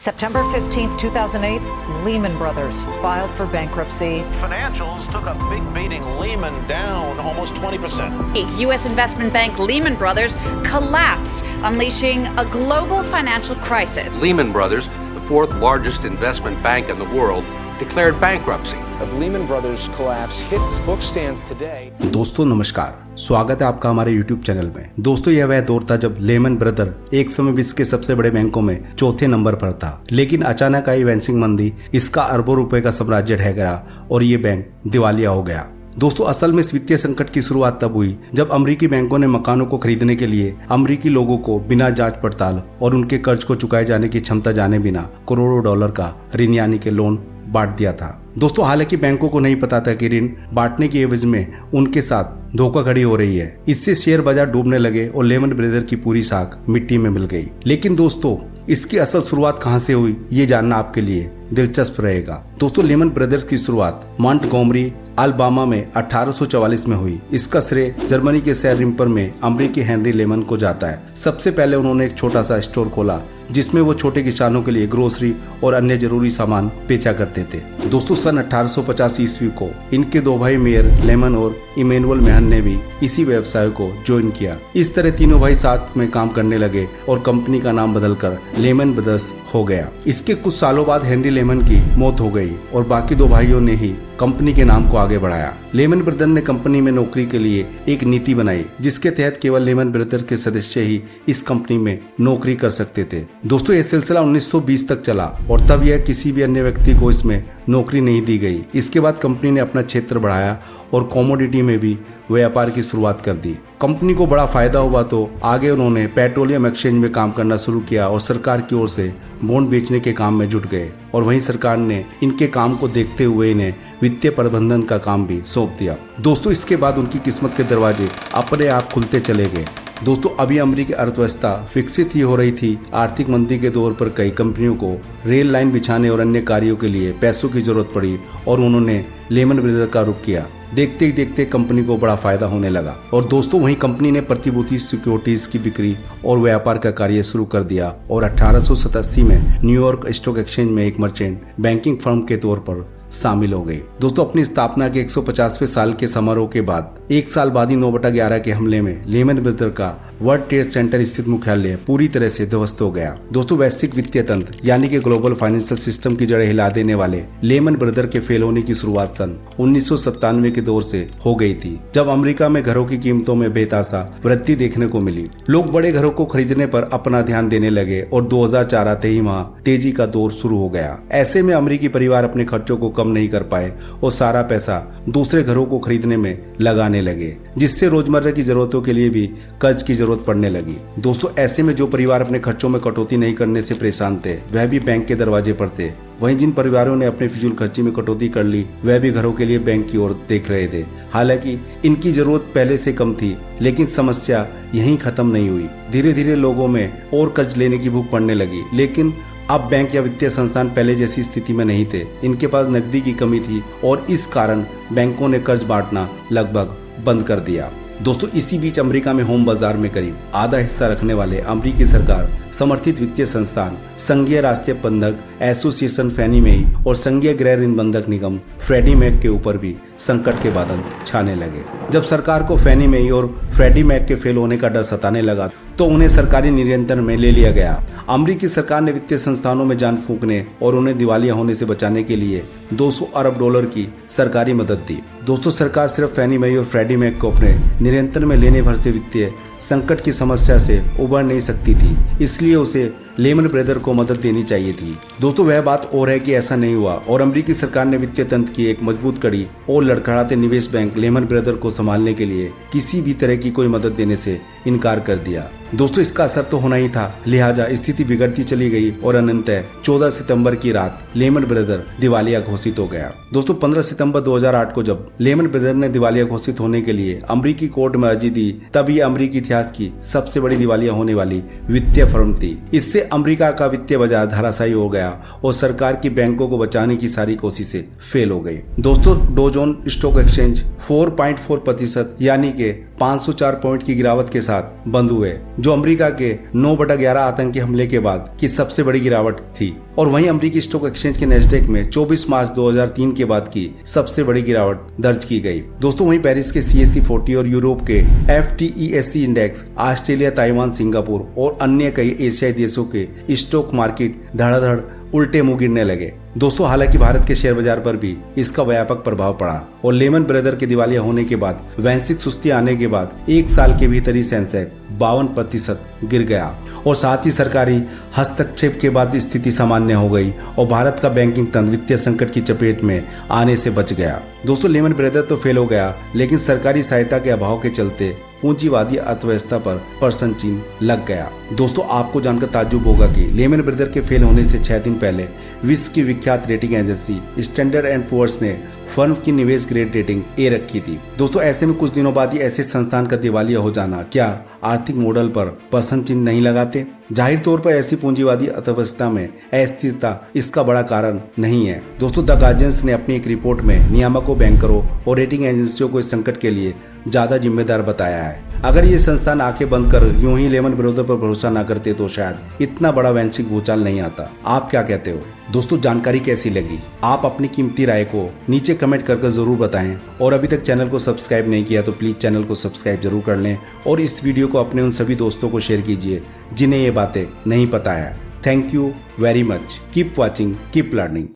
September 15th, 2008, Lehman Brothers filed for bankruptcy. Financials took a big beating. Lehman down almost 20%. U.S. investment bank Lehman Brothers collapsed, unleashing a global financial crisis. Lehman Brothers, the fourth largest investment bank in the world, declared bankruptcy. Of Lehman Brothers collapse hits book stands today. दोस्तों नमस्कार, स्वागत है आपका हमारे YouTube channel में। दोस्तों यह वह दौर था जब लेमन ब्रदर एक समय विश्व के सबसे बड़े बैंकों में चौथे नंबर पर था, लेकिन अचानक आई वैंसिंग मंदी इसका अरबों रुपए का साम्राज्य ढह गया और ये बैंक दिवालिया हो गया। दोस्तों असल में इस वित्तीय संकट की शुरुआत तब हुई जब अमेरिकी बैंकों ने मकानों को खरीदने के लिए अमेरिकी लोगों को बिना जांच पड़ताल और उनके कर्ज को चुकाए जाने की क्षमता जाने बिना करोड़ों डॉलर का ऋण यानी के लोन बांट दिया था। दोस्तों हालांकि बैंकों को नहीं पता था कि ऋण बांटने की एवज में उनके साथ धोखाधड़ी हो रही है। इससे शेयर बाजार डूबने लगे और लेमन ब्रदर की पूरी साख मिट्टी में मिल गई। लेकिन दोस्तों इसकी असल शुरुआत कहां से हुई ये जानना आपके लिए दिलचस्प रहेगा। दोस्तों लेमन ब्रदर्स की शुरुआत मॉन्टगोमरी अलाबामा में 1844 में हुई। इसका श्रेय जर्मनी के शहर रिम्पर में अमेरिकी हेनरी लेमन को जाता है। सबसे पहले उन्होंने एक छोटा सा स्टोर खोला जिसमें वो छोटे किसानों के लिए ग्रोसरी और अन्य जरूरी सामान बेचा करते थे। दोस्तों सन 1850 ईस्वी को इनके दो भाई मेयर लेमन और इमैनुअल मेहन ने भी इसी व्यवसाय को ज्वाइन किया। इस तरह तीनों भाई साथ में काम करने लगे और कंपनी का नाम बदलकर लेमन ब्रदर्स हो गया। इसके कुछ सालों बाद हेनरी लेमन की मौत हो गई और बाकी दो भाइयों ने ही कंपनी के नाम को आगे बढ़ाया। लेमन ब्रदर ने कंपनी में नौकरी के लिए एक नीति बनाई जिसके तहत केवल लेमन ब्रदर के सदस्य ही इस कंपनी में नौकरी कर सकते थे। दोस्तों यह सिलसिला 1920 तक चला और तब यह किसी भी अन्य व्यक्ति को इसमें नौकरी नहीं दी गई। इसके बाद कंपनी ने अपना क्षेत्र बढ़ाया और कमोडिटी में भी व्यापार की शुरुआत कर दी। कंपनी को बड़ा फायदा हुआ तो आगे उन्होंने पेट्रोलियम एक्सचेंज में काम करना शुरू किया और सरकार की ओर से बॉन्ड बेचने के काम में जुट गए और वहीं सरकार ने इनके काम को देखते हुए इन्हें वित्तीय प्रबंधन का काम भी सौंप दिया। दोस्तों इसके बाद उनकी किस्मत के दरवाजे अपने आप खुलते चले गए। दोस्तों अभी अमेरिकी अर्थव्यवस्था विकसित ही हो रही थी। आर्थिक मंदी के दौर पर कई कंपनियों को रेल लाइन बिछाने और अन्य कार्यों के लिए पैसों की जरूरत पड़ी और उन्होंने लेमन ब्रदर का रुख किया। देखते ही देखते कंपनी को बड़ा फायदा होने लगा और दोस्तों वहीं कंपनी ने प्रतिभूति सिक्योरिटीज की बिक्री और व्यापार का कार्य शुरू कर दिया और 1887 में न्यूयॉर्क स्टॉक एक्सचेंज में एक मर्चेंट बैंकिंग फर्म के तौर पर शामिल हो गई। दोस्तों अपनी स्थापना के 150वें साल के समारोह के बाद एक साल बाद ही 9/11 के हमले में लेमन ब्रदर का वर्ल्ड ट्रेड सेंटर स्थित मुख्यालय पूरी तरह से ध्वस्त हो गया। दोस्तों वैश्विक वित्तीय तंत्र यानी कि ग्लोबल फाइनेंशियल सिस्टम की जड़ें हिला देने वाले लेमन ब्रदर के फेल होने की शुरुआत सन 1997 के दौर से हो गई थी, जब अमेरिका में घरों की कीमतों में बेतासा वृद्धि देखने को मिली। लोग बड़े घरों को खरीदने पर अपना ध्यान देने लगे और 2004 आते ही वहाँ तेजी का दौर शुरू हो गया। ऐसे में अमेरिकी परिवार अपने खर्चों को कम नहीं कर पाए और सारा पैसा दूसरे घरों को खरीदने में लगाने लगे, जिससे रोजमर्रा की जरूरतों के लिए भी कर्ज की जरूरत पड़ने लगी। दोस्तों ऐसे में जो परिवार अपने खर्चों में कटौती नहीं करने से परेशान थे वह भी बैंक के दरवाजे पर थे। वहीं जिन परिवारों ने अपने फिजूल खर्ची में कटौती कर ली वह भी घरों के लिए बैंक की ओर देख रहे थे। हालांकि इनकी जरूरत पहले से कम थी, लेकिन समस्या यहीं खत्म नहीं हुई। धीरे धीरे लोगों में और कर्ज लेने की भूख पड़ने लगी, लेकिन अब बैंक या वित्तीय संस्थान पहले जैसी स्थिति में नहीं थे। इनके पास नकदी की कमी थी और इस कारण बैंकों ने कर्ज बांटना लगभग बंद कर दिया। दोस्तों इसी बीच अमेरिका में होम बाजार में करीब आधा हिस्सा रखने वाले अमेरिकी सरकार समर्थित वित्तीय संस्थान संघीय राष्ट्रीय बंधक एसोसिएशन फैनी मेई और संघीय गृह ऋण बंधक निगम फ्रेडी मैक के ऊपर भी संकट के बादल छाने लगे। जब सरकार को फैनी मेई और फ्रेडी मैक के फेल होने का डर सताने लगा तो उन्हें सरकारी नियंत्रण में ले लिया गया। अमेरिकी सरकार ने वित्तीय संस्थानों में जान फूंकने और उन्हें दिवालिया होने से बचाने के लिए 200 अरब डॉलर की सरकारी मदद दी। दोस्तों सरकार सिर्फ फैनी मेई और फ्रेडी मैक को अपने नियंत्रण में लेने भर से वित्तीय संकट की समस्या से उबर नहीं सकती थी, इसलिए उसे लेमन ब्रदर को मदद देनी चाहिए थी। दोस्तों वह बात और है कि ऐसा नहीं हुआ और अमेरिकी सरकार ने वित्तीय तंत्र की एक मजबूत कड़ी और लड़खड़ाते निवेश बैंक लेमन ब्रदर को संभालने के लिए किसी भी तरह की कोई मदद देने से इनकार कर दिया। दोस्तों इसका असर तो होना ही था, लिहाजा स्थिति बिगड़ती चली गई और अनंतः 14 सितंबर की रात लेमन ब्रदर दिवालिया घोषित हो गया। दोस्तों 15 सितंबर 2008 को जब लेमन ब्रदर ने दिवालिया घोषित होने के लिए अमेरिकी कोर्ट में अर्जी दी, तब ये अमेरिकी इतिहास की सबसे बड़ी दिवालिया होने वाली वित्तीय फर्म थी। इससे अमेरिका का वित्तीय बाजार धराशायी हो गया और सरकार की बैंकों को बचाने की सारी कोशिशें फेल हो गई। दोस्तों डो जोन्स स्टॉक एक्सचेंज 4.4% यानी के 504 पॉइंट की गिरावट के साथ बंद हुए, जो अमेरिका के 9/11 आतंकी हमले के बाद की सबसे बड़ी गिरावट थी। और वहीं अमेरिकी स्टॉक एक्सचेंज के नैस्डैक में 24 मार्च 2003 के बाद की सबसे बड़ी गिरावट दर्ज की गई। दोस्तों वहीं पेरिस के CAC 40 और यूरोप के FTSE index, Australia, Taiwan, Singapore और अन्य कई एशियाई देशों के स्टॉक मार्केट धड़ाधड़ उल्टे मुंह गिरने लगे। दोस्तों हालांकि भारत के शेयर बाजार पर भी इसका व्यापक प्रभाव पड़ा और लेमन ब्रदर के दिवालिया होने के बाद वैश्विक सुस्ती आने के बाद एक साल के भीतर ही सेंसेक्स 52% गिर गया और साथ ही सरकारी हस्तक्षेप के बाद स्थिति सामान्य हो गई और भारत का बैंकिंग तंत्र वित्तीय संकट की चपेट में आने से बच गया। दोस्तों लेमन ब्रदर तो फेल हो गया, लेकिन सरकारी सहायता के अभाव के चलते पूंजीवादी अर्थव्यवस्था पर प्रश्न चिन्ह लग गया। दोस्तों आपको जानकर ताज्जुब होगा कि लेमन ब्रदर के फेल होने से 6 दिन पहले विश्व की विख्यात rating agency Standard and Poor's ने फर्म की निवेश ग्रेड रेटिंग ए रखी थी। दोस्तों ऐसे में कुछ दिनों बाद ही ऐसे संस्थान का दिवालिया हो जाना क्या आर्थिक मॉडल पर प्रश्न चिन्ह नहीं लगाते? जाहिर तौर पर ऐसी पूंजीवादी अर्थव्यवस्था में अस्थिरता इसका बड़ा कारण नहीं है। दोस्तों द गार्जियन ने अपनी एक रिपोर्ट में नियामकों, बैंकरों और रेटिंग एजेंसियों को इस संकट के लिए ज्यादा जिम्मेदार बताया है। अगर ये संस्थान आंखें बंद कर यूं ही लेमन ब्रदर पर भरोसा न करते तो शायद इतना बड़ा वैश्विक भूचाल नहीं आता। आप क्या कहते हो? दोस्तों जानकारी कैसी लगी? आप अपनी कीमती राय को नीचे कमेंट करके जरूर बताएं और अभी तक चैनल को सब्सक्राइब नहीं किया तो प्लीज चैनल को सब्सक्राइब जरूर कर लें और इस वीडियो को अपने उन सभी दोस्तों को शेयर कीजिए जिन्हें ये बातें नहीं पता है। Thank you very much. Keep watching, keep learning.